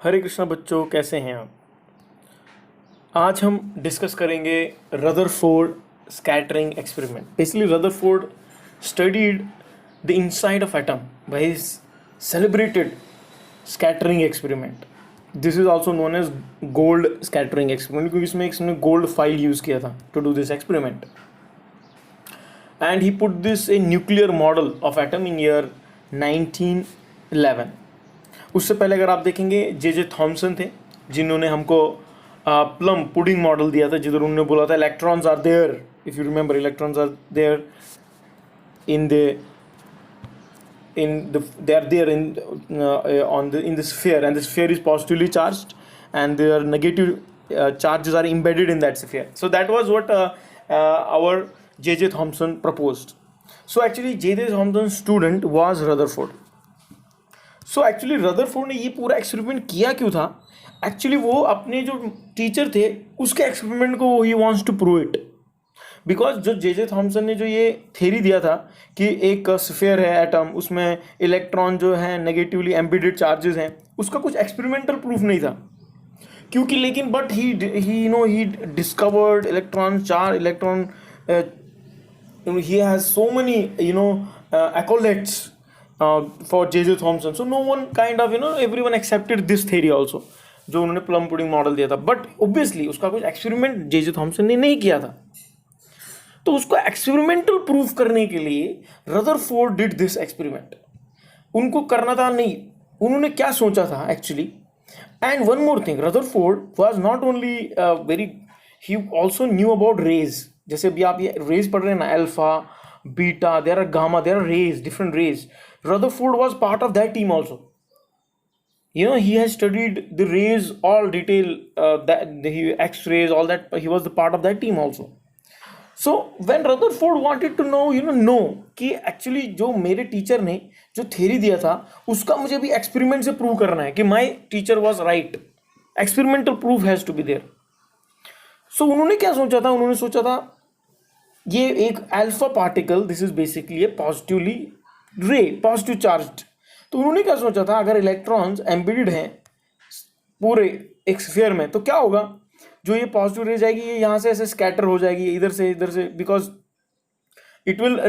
हरे कृष्णा बच्चों, कैसे हैं आप। आज हम डिस्कस करेंगे Rutherford scattering experiment. Basically Rutherford studied the inside of atom by his celebrated scattering experiment. This is also known as gold scattering experiment, क्योंकि इसमें इसने गोल्ड फाइल यूज़ किया था to do this experiment. And he put this a nuclear model of atom in year 1911। उससे पहले अगर आप देखेंगे जे थॉमसन थे, जिन्होंने हमको प्लम पुडिंग मॉडल दिया था, जिधर उन्होंने बोला था electrons are there, if you remember, electrons are there in the they are there in the sphere, and the sphere is positively charged and their negative charges are embedded in that sphere. So that was what our J.J. Thomson proposed. So actually J.J. Thomson's student was Rutherford. So actually Rutherford ने ये पूरा experiment किया क्यों था? Actually वो अपने जो teacher थे उसके एक्सपेरिमेंट को he wants to prove it, because जो जे थॉमसन ने जो ये थ्योरी दिया था कि एक स्फीयर है एटम, उसमें इलेक्ट्रॉन जो है नेगेटिवली एम्बेडेड चार्जेस हैं, उसका कुछ एक्सपेरिमेंटल प्रूफ नहीं था। क्योंकि लेकिन but he discovered electron charge, electron he has so many accolades for J.J. Thomson. So no one kind of everyone accepted this theory also, जो उन्होंने प्लम पुडिंग मॉडल दिया था। बट ऑब्वियसली उसका कुछ एक्सपेरिमेंट जे थॉमसन ने नहीं किया था, तो उसको एक्सपेरिमेंटल प्रूफ करने के लिए रदरफोर्ड डिड दिस एक्सपेरिमेंट। उनको करना था नहीं, उन्होंने क्या सोचा था actually. And one more thing, Rutherford was not only he also knew about rays. जैसे अभी आप ये रेज पढ़ रहे हैं ना, alpha, beta, there are gamma, there are rays, different rays. Rutherford was part of that team also. He has studied the rays, all detail, X-rays, all that. He was the part of that team also. So when Rutherford wanted to know कि actually जो मेरे teacher ने जो theory दिया था उसका मुझे भी एक्सपेरिमेंट से प्रूव करना है कि my teacher was right. Experimental proof has to be there. So उन्होंने क्या सोचा था? उन्होंने सोचा था ये एक alpha particle, this is basically A positively रे, पॉजिटिव चार्ज। तो उन्होंने क्या सोचा था, अगर इलेक्ट्रॉन्स एम्बेडेड हैं पूरे एक स्फीयर में, तो क्या होगा, जो ये पॉजिटिव रे जाएगी ये यहाँ से ऐसे स्कैटर हो जाएगी इधर से, because it will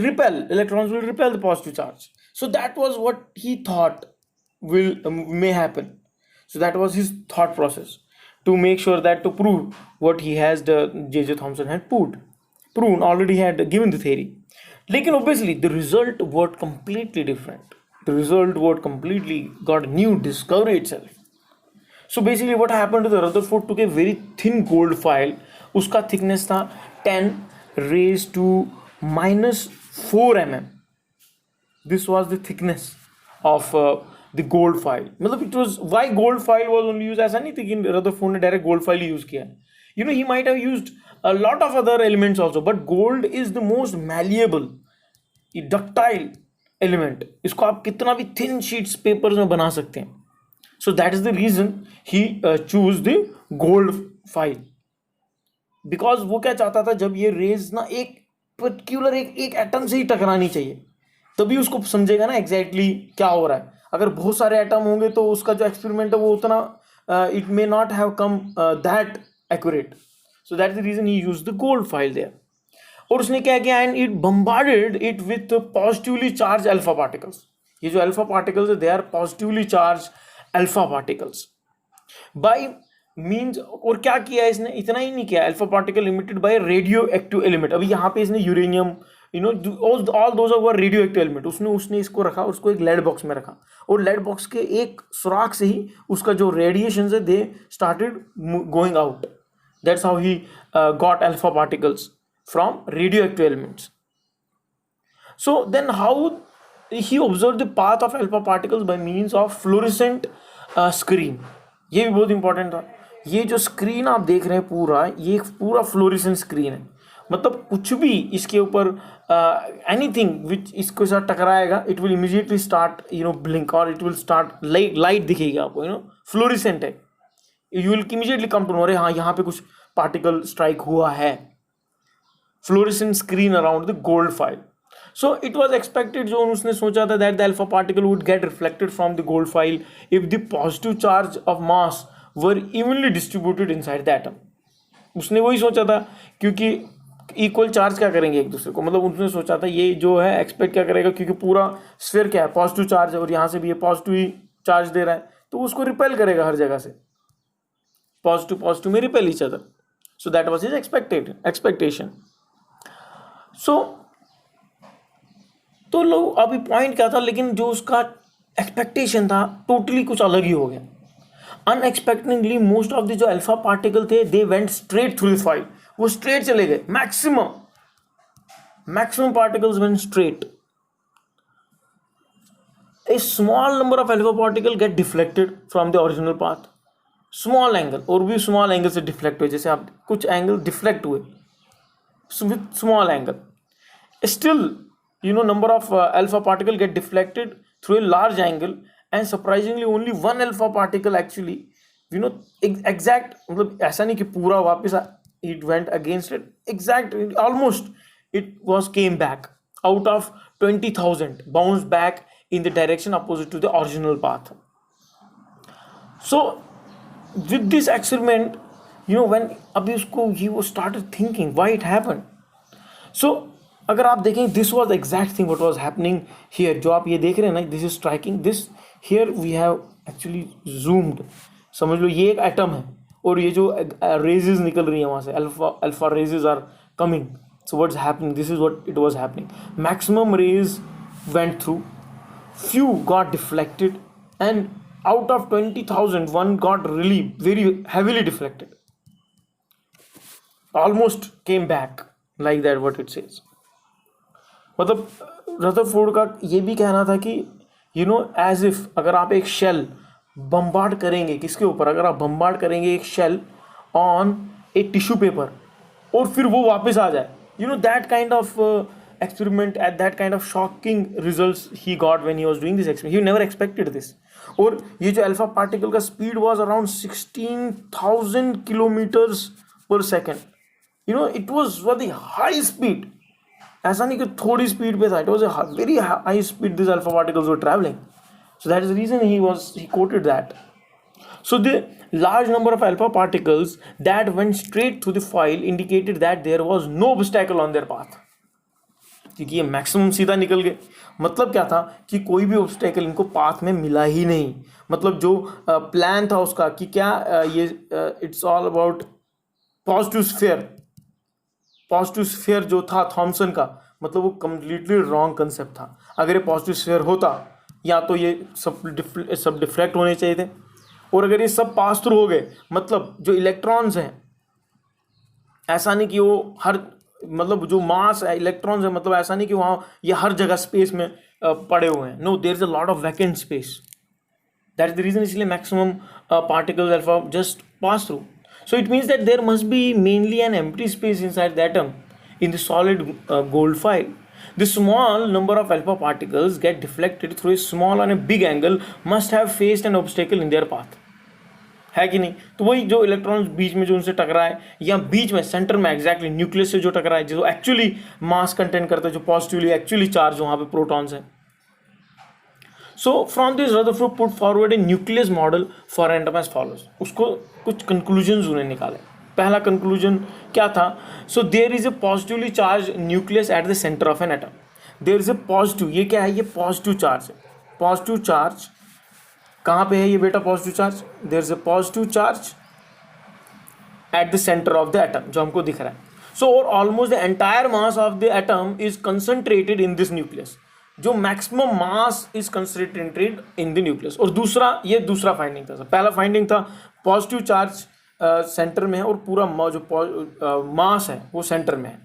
repel, electrons will repel the positive charge. So that was what he thought will may happen. So that was his thought process to make sure that to prove what he has, the J.J. Thomson had proven already, had given the theory. लेकिन obviously the result was completely different. The result was completely got new discovery itself. So basically what happened to the Rutherford took a very thin gold foil. उसका thickness था 10 raised to -4 mm. This was the thickness of the gold foil. मतलब it was, why gold foil was only used, ऐसा नहीं थी कि Rutherford ने direct gold foil use किया. He might have used a lot of other elements also, but gold is the most malleable, ductile element. इसको आप कितना भी thin sheets papers में बना सकते हैं. So that is the reason he choose the gold foil. Because वो क्या चाहता था, जब ये rays ना एक particular एक एटम से ही टकरानी चाहिए, तभी उसको समझेगा ना exactly क्या हो रहा है. अगर बहुत सारे एटम होंगे तो उसका जो एक्सपेरिमेंट है वो उतना it may not have come that accurate. So that's the reason he used the gold foil there. और उसने क्या किया, and it bombarded it with positively charged alpha particles. ये जो alpha particles है, they are positively charged alpha particles. By means, और क्या किया इसने, इतना ही नहीं किया, alpha particle emitted by radioactive element. अभी यहाँ पे इसने uranium, all those were radioactive element. उसने इसको रखा, उसको एक लेड बॉक्स में रखा, और लेड बॉक्स के एक सुराख से ही उसका जो रेडिएशन है they started going out. That's how he got alpha particles from radioactive elements. So then how he observed the path of alpha particles by means of fluorescent screen. ये भी बहुत इंपॉर्टेंट था. ये जो स्क्रीन आप देख रहे हैं पूरा, ये पूरा फ्लोरेसेंट स्क्रीन है. मतलब कुछ भी इसके ऊपर एनीथिंग विच इसके साथ टकराएगा, it will immediately start blink, और इट विल स्टार्ट लाइट दिखेगी आपको, फ्लोरेसेंट है. You will immediately come to know, अरे हाँ यहाँ पे कुछ पार्टिकल स्ट्राइक हुआ है. Fluorescent screen around the gold foil. So it was expected, जो उसने सोचा था, that the alpha particle would get reflected from the gold foil if the positive charge of mass were evenly distributed inside the atom. उसने वही सोचा था, क्योंकि equal charge क्या करेंगे एक दूसरे को, मतलब उसने सोचा था ये जो है एक्सपेक्ट क्या करेगा, क्योंकि पूरा स्फीयर क्या है, पॉजिटिव चार्ज है, और यहाँ से भी ये पॉजिटिव ही चार्ज दे रहा है, तो उसको रिपेल करेगा हर जगह से, पॉजिटिव पॉजिटिव में repel each other. So that was his expectation. So तो लोग अभी पॉइंट क्या था, लेकिन जो उसका एक्सपेक्टेशन था टोटली कुछ अलग ही हो गया. अनएक्सपेक्टेडली मोस्ट ऑफ द जो अल्फा पार्टिकल थे they went straight through the file. वो स्ट्रेट चले गए, maximum particles went straight. A small number of alpha particle get deflected from the original path. Small angle, और भी small angle से deflect हुए, जैसे आप कुछ एंगल डिफ्लेक्ट हुए with small angle. Still number of alpha particle get deflected through a large angle, and surprisingly only one alpha particle actually exact, मतलब ऐसा नहीं कि पूरा वापस it went against it, exact almost it was came back out of 20,000, bounced back in the direction opposite to the original path. So with this experiment, when अभी उसको he was started thinking why it happened. So अगर आप देखें, this was exact thing what was happening here. जो आप ये देख रहे हैं ना, this is striking this here, we have actually zoomed. समझ लो ये एक एटम है, और ये जो रेजेस निकल रही है वहाँ से, alpha rays are coming. So what's happening, this is what it was happening. Maximum rays went through, few got deflected, and out of 20,000 one got really very heavily deflected, almost came back like that what it says. मतलब Rutherford का ये भी कहना था कि as if अगर आप एक शेल बम्बार्ड करेंगे, किसके ऊपर, अगर आप बम्बार्ड करेंगे एक shell on a tissue paper, और फिर वो वापस आ जाए, that kind of experiment, at that kind of shocking results he got when he was doing this experiment. He never expected this. और ये जो अल्फा पार्टिकल का speed was around 16,000 kilometres per second. It was very high speed. ऐसा नहीं कि थोड़ी speed पे था, it was a very high speed this alpha particles were travelling. So that is the reason he quoted that. So the large number of alpha particles that went straight through the file indicated that there was no obstacle on their path. क्योंकि ये maximum सीधा निकल गए, मतलब क्या था कि कोई भी ऑब्स्टेकल इनको पाथ में मिला ही नहीं. मतलब जो प्लान था उसका कि क्या ये it's all about positive sphere. Positive sphere जो था थॉमसन का, मतलब वो कम्प्लीटली रॉन्ग कंसेप्ट था. अगर ये पॉजिटिव स्फीयर होता, या तो ये सब डिफ्लेक्ट होने चाहिए थे, और अगर ये सब पास थ्रू हो गए, मतलब जो इलेक्ट्रॉन्स हैं, ऐसा नहीं कि वो हर, मतलब जो मास है इलेक्ट्रॉन्स है, मतलब ऐसा नहीं कि वहाँ ये हर जगह स्पेस में पड़े हुए हैं. No, there is a lot of vacant space. That is the reason, इसलिए maximum particles alpha just pass through. So it means that there must be mainly an empty space inside the atom in the solid gold foil. The small number of alpha particles get deflected through a small and a big angle must have faced an obstacle in their path. है कि नहीं? तो वही जो electrons बीच में जो उनसे टकराए, या बीच में सेंटर में एग्जैक्टली न्यूक्लियस से जो टकराए, जो एक्चुअली मास कंटेंट करते हैं, जो पॉजिटिवली एक्चुअली चार्ज वहाँ पे प्रोटॉन्स हैं. So from this Rutherford put forward a nucleus model for atom as follows. उसको कुछ conclusions उन्हें निकाले. पहला conclusion क्या था? So there is a positively charged nucleus at the center of an atom. There is a positive, ये क्या है? ये positive charge है. Positive charge कहाँ पे है ये बेटा positive charge? There is a positive charge at the center of the atom, जो हमको दिख रहा है. So almost the entire mass of the atom is concentrated in this nucleus. जो maximum mass is concentrated in the nucleus. और दूसरा, ये दूसरा फाइंडिंग था. पहला फाइंडिंग था पॉजिटिव चार्ज सेंटर में है, और पूरा जो मास है वो सेंटर में है.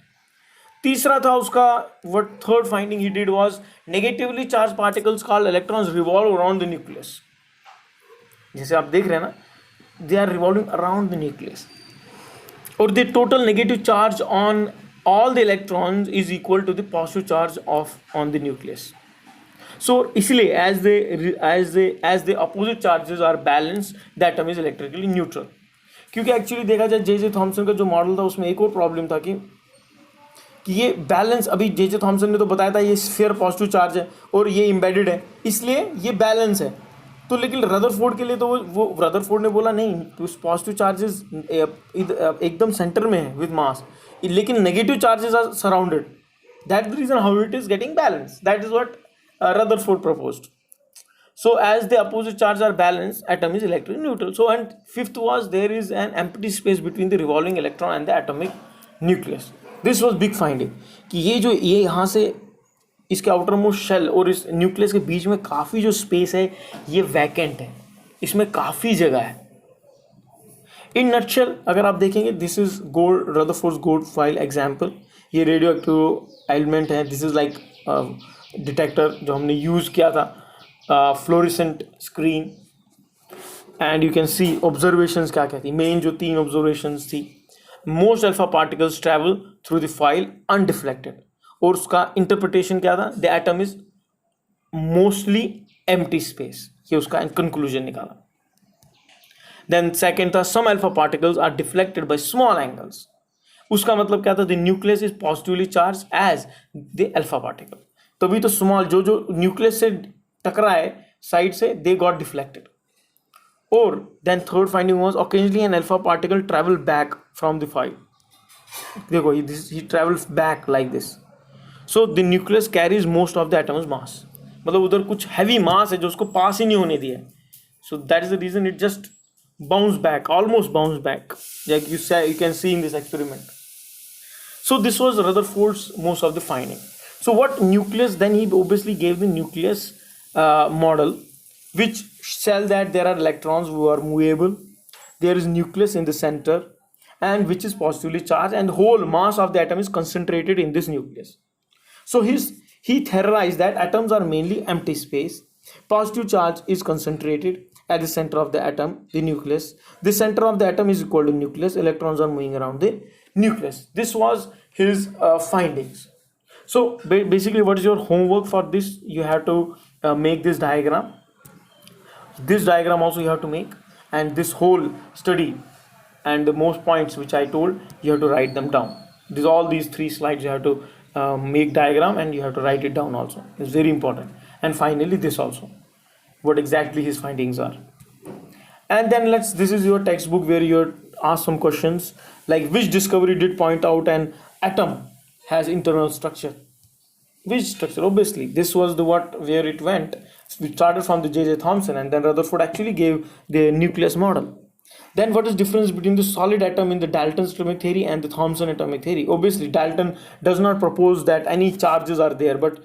तीसरा था उसका, what third finding he did was negatively charge particles called electrons revolve around the nucleus. जैसे आप देख रहे हैं ना, they are revolving around the nucleus, और the total negative charge on all the electrons is equal to the positive charge on the nucleus. So इसलिए as the opposite charges are balanced, the atom is electrically neutral. क्योंकि actually देखा जाए J Thomson का जो model था उसमें एक और प्रॉब्लम था कि कि ये बैलेंस, अभी जे थॉमसन ने तो बताया था ये स्फीयर पॉजिटिव चार्ज है और ये इम्बेडेड है, इसलिए ये बैलेंस है। तो लेकिन रदरफोर्ड के लिए तो वो रदरफोर्ड ने बोला नहीं, तो पॉजिटिव चार्जेस एकदम सेंटर में है विद मास, लेकिन negative charges are surrounded, that the reason how it is getting balance, that is what Rutherford proposed. So as the opposite charges are balanced, atom is electrically neutral. So and fifth was there is an empty space between the revolving electron and the atomic nucleus. This was big finding कि ये यहाँ से इसके outer most shell और इस nucleus के बीच में काफ़ी जो स्पेस है ये वैकेंट है, इसमें काफ़ी जगह है। इन नटशेल अगर आप देखेंगे, this is gold, Rutherford's gold file example, ये रेडियो एक्टिव एलिमेंट है, दिस इज लाइक डिटेक्टर जो हमने यूज़ किया था, fluorescent screen, and you can see observations क्या क्या थी, मेन जो 3 ऑब्जर्वेशंस थी। Most alpha particles travel through the file undeflected, और उसका इंटरप्रिटेशन क्या था, the atom is mostly empty space, ये उसका कंक्लूजन निकाला। देन सेकेंड था सम alpha particles are deflected by small angles, उसका मतलब क्या था, the nucleus is positively charge as the alpha particle, तभी तो स्मॉल जो न्यूक्लियस से टकरा है साइड से, दे गॉट डिफ्लेक्टेड। और then third finding was occasionally an alpha particle travel back from the file, देखो he travels back like this, so the nucleus carries most of the atom's mass, मतलब उधर कुछ heavy मास है जो उसको पास ही नहीं होने दिया, so that is the reason it just bounce back, almost bounce back, like you can see in this experiment. So this was Rutherford's most of the finding. So what nucleus, then he obviously gave the nucleus model which tell that there are electrons who are movable, there is nucleus in the center and which is positively charged, and whole mass of the atom is concentrated in this nucleus. So he theorized that atoms are mainly empty space, positive charge is concentrated at the center of the atom, the nucleus, the center of the atom is equal to nucleus, electrons are moving around the nucleus. This was his findings. So basically what is your homework for this, you have to make this diagram also you have to make, and this whole study and the most points which I told, you have to write them down. All these 3 slides you have to make diagram and you have to write it down also, it's very important. And finally this also, what exactly his findings are. And then this is your textbook where you're asked some questions like which discovery did point out an atom has internal structure. Which structure? Obviously this was the where it went. We started from the J.J. Thomson, and then Rutherford actually gave the nucleus model. Then what is difference between the solid atom in the Dalton's atomic theory and the Thomson atomic theory? Obviously Dalton does not propose that any charges are there, but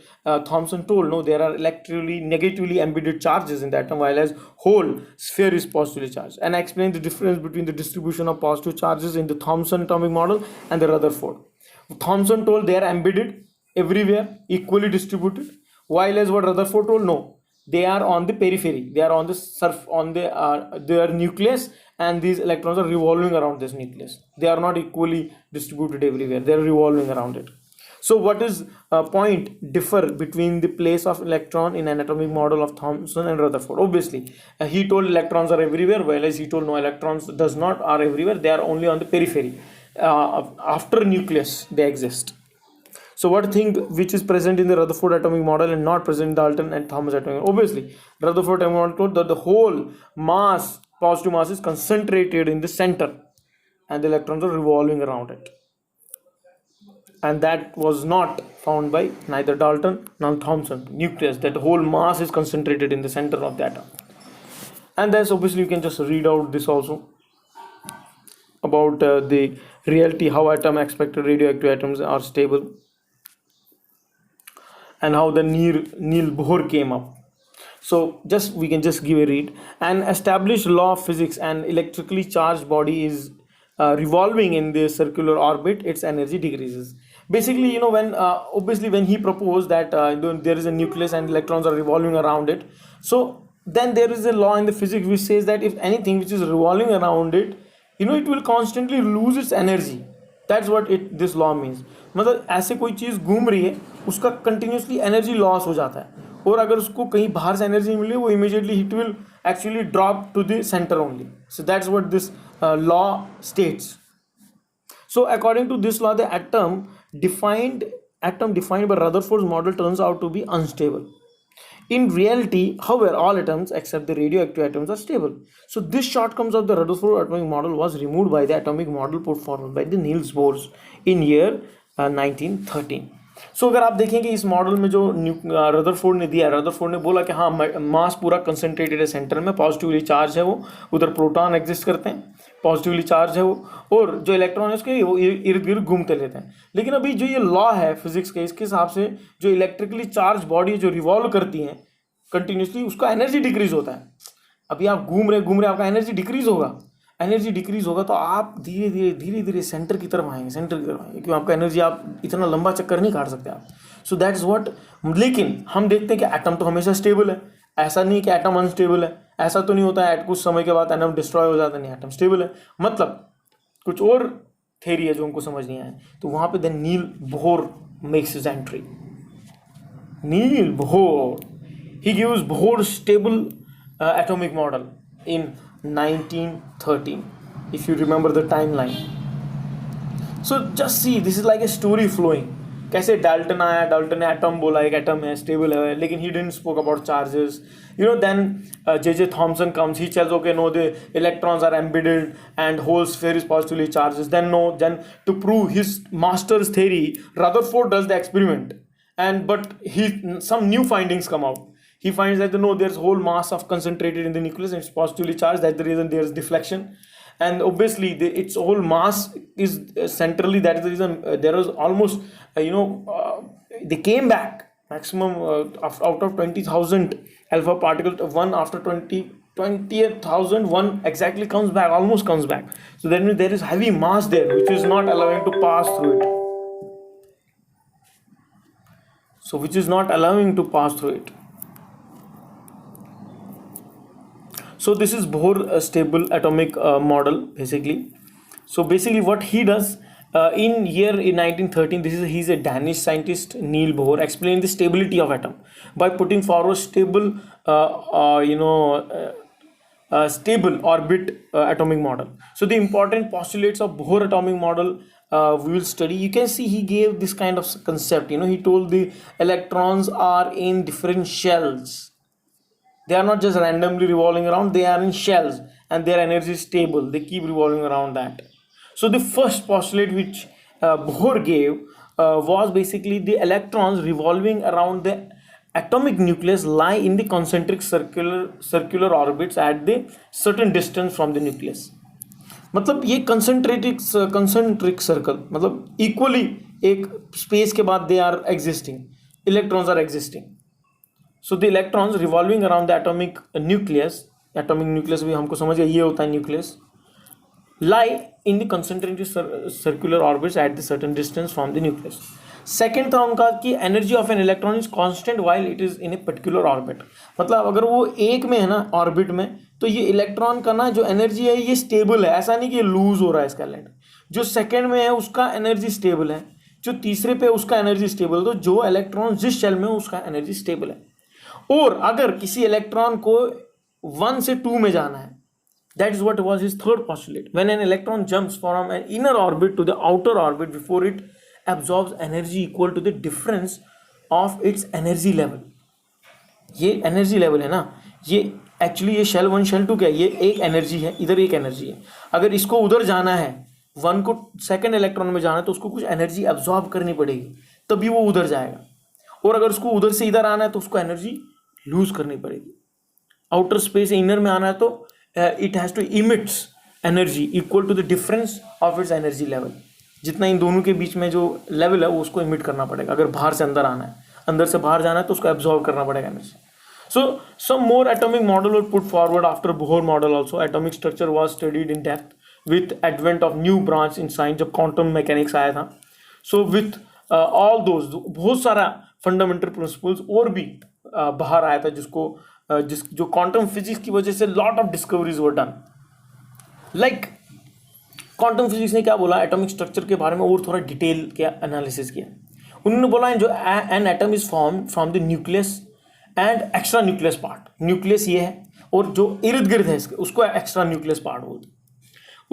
Thomson told no, there are electrically negatively embedded charges in the atom, while as whole sphere is positively charged. And I explained the difference between the distribution of positive charges in the Thomson atomic model and the Rutherford. Thomson told they are embedded everywhere, equally distributed, while as what Rutherford told, no, they are on the periphery, they are on the surface, on the their nucleus, and these electrons are revolving around this nucleus, they are not equally distributed everywhere, they are revolving around it. So what is point differ between the place of electron in an atomic model of Thomson and Rutherford? Obviously he told electrons are everywhere, while as he told no, electrons does not are everywhere, they are only on the periphery, after nucleus they exist. So what thing which is present in the Rutherford atomic model and not present in the Dalton and Thomas atomic model? Obviously Rutherford atomic model told that the whole mass, positive mass, is concentrated in the center and the electrons are revolving around it, and that was not found by neither Dalton nor Thomson. Nucleus, that whole mass is concentrated in the center of the atom. And then obviously you can just read out this also about the reality, how atom expected radioactive atoms are stable, and how the Niels Bohr came up. So we can just give a read. An established law of physics: an electrically charged body is revolving in the circular orbit, its energy decreases. Basically, when obviously when he proposed that there is a nucleus and electrons are revolving around it, so then there is a law in the physics which says that if anything which is revolving around it, it will constantly lose its energy. That's what this law means. मतलब ऐसे कोई चीज़ घूम रही है, उसका continuously energy loss हो जाता है, और अगर उसको कहीं बाहर से एनर्जी मिले, वो immediately it will actually drop to the centre only. So that's what this law states. So according to this law, the atom defined atom defined by Rutherford's model turns out to be unstable. In reality, however, all atoms except the radioactive atoms are stable. So this shortcomings of the Rutherford atomic model was removed by the atomic model put forward by the Niels Bohr in year 1913. सो अगर आप देखेंगे इस model में जो Rutherford ने दिया, Rutherford ने बोला कि हाँ मास पूरा कंसंट्रेटेड है सेंटर में, पॉजिटिवली चार्ज है वो, उधर प्रोटॉन एग्जिस्ट करते हैं, पॉजिटिवली चार्ज है वो, और जो इलेक्ट्रॉन है उसके वो इर्द गिर्द घूमते रहते हैं. लेकिन अभी जो ये लॉ है फिजिक्स के, इसके हिसाब से जो इलेक्ट्रिकली चार्ज बॉडी जो रिवॉल्व करती हैं कंटिन्यूसली, उसका एनर्जी डिक्रीज होता है. अभी आप घूम रहे आपका एनर्जी डिक्रीज होगा, एनर्जी डिक्रीज होगा तो आप धीरे धीरे सेंटर की तरफ आएंगे, क्योंकि आपका एनर्जी आप इतना लंबा चक्कर नहीं काट सकते आप. सो दैट्स व्हाट. लेकिन हम देखते हैं कि एटम तो हमेशा स्टेबल है, ऐसा नहीं कि एटम अनस्टेबल है, ऐसा तो नहीं होता है कुछ समय के बाद एटम डिस्ट्रॉय हो जाता है, नहीं, एटम स्टेबल है. मतलब कुछ और थ्योरी है जो हमको समझ नहीं आया. तो वहां पे then Niels Bohr makes his entry. Niels Bohr, he gives Bohr's stable atomic model in 1913, if you remember the timeline. So just see, this is like a story flowing. कैसे डाल्टन आया, डाल्टन ने atom बोला, एक atom है stable है, लेकिन he didn't spoke about charges. Then J.J. Thomson comes, he says okay, no, the electrons are embedded and whole sphere is positively charged. Then to prove his master's theory, Rutherford does the experiment, but some new findings come out. He finds that there's whole mass of concentrated in the nucleus and it's positively charged. That's the reason there's deflection, and obviously its whole mass is centrally. That is the reason there was almost they came back maximum out of 20,000 alpha particles, one after 20,000 one exactly comes back, almost comes back. So that means there is heavy mass there which is not allowing to pass through it. So this is Bohr stable atomic model basically. So basically what he does in 1913, he's a Danish scientist, Niels Bohr, explained the stability of atom by putting forward stable stable orbit atomic model. So the important postulates of Bohr atomic model we will study. You can see he gave this kind of concept. He told the electrons are in different shells. They are not just randomly revolving around, they are in shells and their energy is stable. They keep revolving around that. So the first postulate which Bohr gave was basically the electrons revolving around the atomic nucleus lie in the concentric circular orbits at the certain distance from the nucleus. मतलब ये concentric circle, मतलब equally एक space के बाद they are existing, electrons are existing. So the electrons revolving around the atomic nucleus भी हमको समझ गया, ये होता है nucleus, lie in the concentric circular orbits at the certain distance from the nucleus. Second था उनका कि energy of an electron is constant while it is in a particular orbit. मतलब अगर वो एक में है ना ऑर्बिट में, तो ये इलेक्ट्रॉन का ना जो एनर्जी है ये स्टेबल है, ऐसा नहीं कि ये लूज हो रहा है इसका एलिमेंट. जो सेकेंड में है उसका एनर्जी स्टेबल है, जो तीसरे पे उसका एनर्जी स्टेबल है. तो जो इलेक्ट्रॉन जिस शेल में उसका एनर्जी स्टेबल है. और अगर किसी इलेक्ट्रॉन को 1 से 2 में जाना है, that is what was his third postulate. When an electron jumps from an inner orbit to the outer orbit before it absorbs energy equal to the difference of its energy level. ये energy level है ना, ये actually ये shell 1 shell 2 क्या है, ये एक energy है, इधर एक एनर्जी है. अगर इसको उधर जाना है, 1 को सेकंड इलेक्ट्रॉन में जाना है, तो उसको कुछ एनर्जी एब्जॉर्ब करनी पड़ेगी, तभी वो उधर जाएगा. और अगर उसको उधर से इधर आना है तो उसको एनर्जी लूज करनी पड़ेगी. आउटर स्पेस इनर में आना है तो it has to emits energy equal to the difference of its energy level. जितना इन दोनों के बीच में जो लेवल है वो उसको इमिट करना पड़ेगा. अगर बाहर से अंदर आना है, अंदर से बाहर जाना है, तो उसको एब्जॉर्ब करना पड़ेगा energy. So some more atomic model were put forward after Bohr model also. Atomic structure was studied in depth with advent of new branch in science, जब क्वांटम मैकेनिक्स आया था. सो विथ ऑल दोज बहुत सारा fundamental principles और भी बाहर आया था, जो क्वांटम फिजिक्स की वजह से lot of discoveries were done. Like quantum physics ने क्या बोला, एटॉमिक स्ट्रक्चर के बारे में और थोड़ा डिटेल के एनालिसिस किया. उन्होंने बोला जो an atom is form from the nucleus and extra nucleus part. Nucleus ये है और जो इर्द गिर्द है इसके उसको एक्स्ट्रा न्यूक्लियस पार्ट बोलते हैं.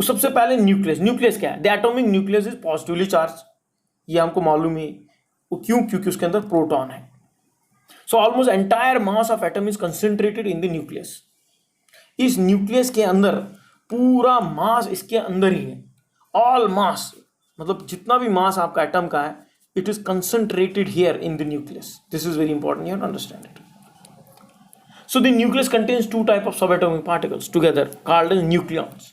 सबसे पहले न्यूक्लियस क्या है, the atomic nucleus is positively charge. ये हमको मालूम है। वो क्यों? क्योंकि उसके अंदर प्रोटॉन है। So almost entire mass of atom is concentrated in the nucleus. इस न्यूक्लियस के अंदर पूरा मास इसके अंदर ही है। ऑल मास, मतलब जितना भी मास आपका एटम का है, it is concentrated here in the nucleus. This is very important, you have to understand it. So the nucleus contains two types of subatomic particles together called as nucleons,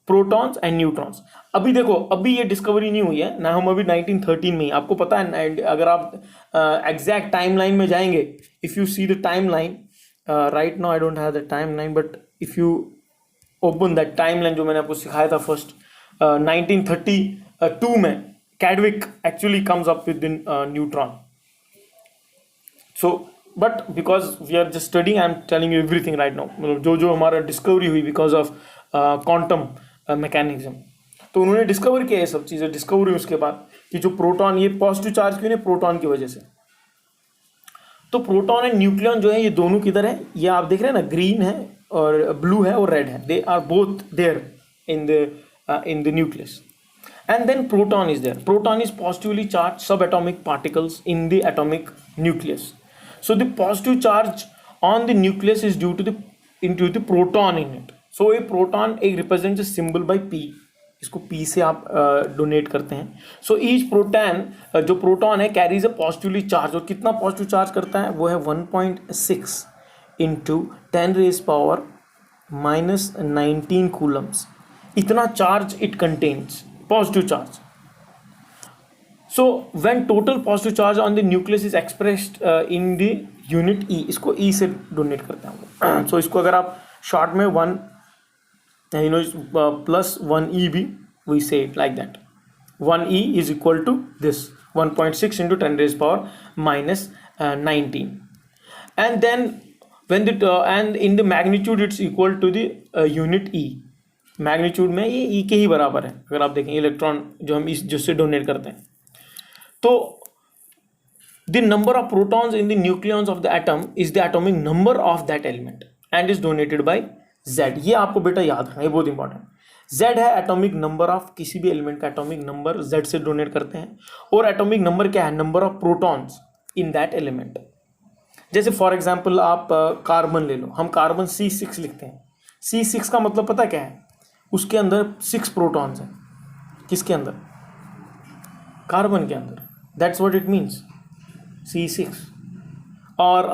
protons and neutrons. अभी देखो, अभी ये discovery नहीं हुई है ना, हम अभी 1913 में ही, आपको पता है। अगर आप एग्जैक्ट टाइमलाइन में जाएंगे, if you see the timeline right now, I don't have the timeline, but if you open that timeline जो मैंने आपको सिखाया था फर्स्ट, 1932 में Chadwick actually comes up with neutron. So but because we are just studying, I am telling you everything right now. मतलब जो हमारा discovery हुई बिकॉज ऑफ क्वांटम मैकेनिज्म, तो उन्होंने डिस्कवर किया ये सब चीज़ें। डिस्कवरी उसके बाद कि जो प्रोटॉन, ये पॉजिटिव चार्ज क्यों नहीं, प्रोटॉन की वजह से। तो प्रोटॉन एंड न्यूक्लियन जो है, ये दोनों किधर है? ये आप देख रहे हैं ना, ग्रीन है और ब्लू है और रेड है। They are both there in the nucleus. And then proton is there. Proton is positively charged subatomic particles in the atomic nucleus. So the positive charge on the nucleus is due to the proton in it. So a proton एक represents a symbol by P. इसको P से आप donate करते हैं. So each proton जो proton है carries a positively charge. और कितना पॉजिटिव चार्ज करता है? वो है 1.6 into 10 raised power minus 19 coulombs. इतना charge it contains. Positive charge. So when total positive charge on the nucleus is expressed in the unit E, इसको E से donate करते हैं हम लोग। So इसको अगर आप शॉर्ट में 1 plus 1E भी, we say it like that. 1E is equal to this 1.6 into 10 raised power minus 19. And then when and in the magnitude it's equal to the unit E. Magnitude में ये ई के ही बराबर है। अगर आप देखें इलेक्ट्रॉन जो हम इस जिससे डोनेट करते हैं, तो the number of protons in the nucleons of the atom is the atomic number of that element and is donated bye Z. ये आपको बेटा याद रखना, ये बहुत इंपॉर्टेंट। जेड है एटॉमिक नंबर ऑफ किसी भी एलिमेंट का एटॉमिक नंबर, जेड से डोनेट करते हैं। और एटॉमिक नंबर क्या है? Number of protons in that element. जैसे फॉर एग्जाम्पल आप कार्बन ले लो, हम कार्बन C6 लिखते हैं। C6 का मतलब पता क्या है? उसके अंदर 6 प्रोटॉन्स हैं। किसके अंदर? कार्बन के अंदर। That's what it means, C6। और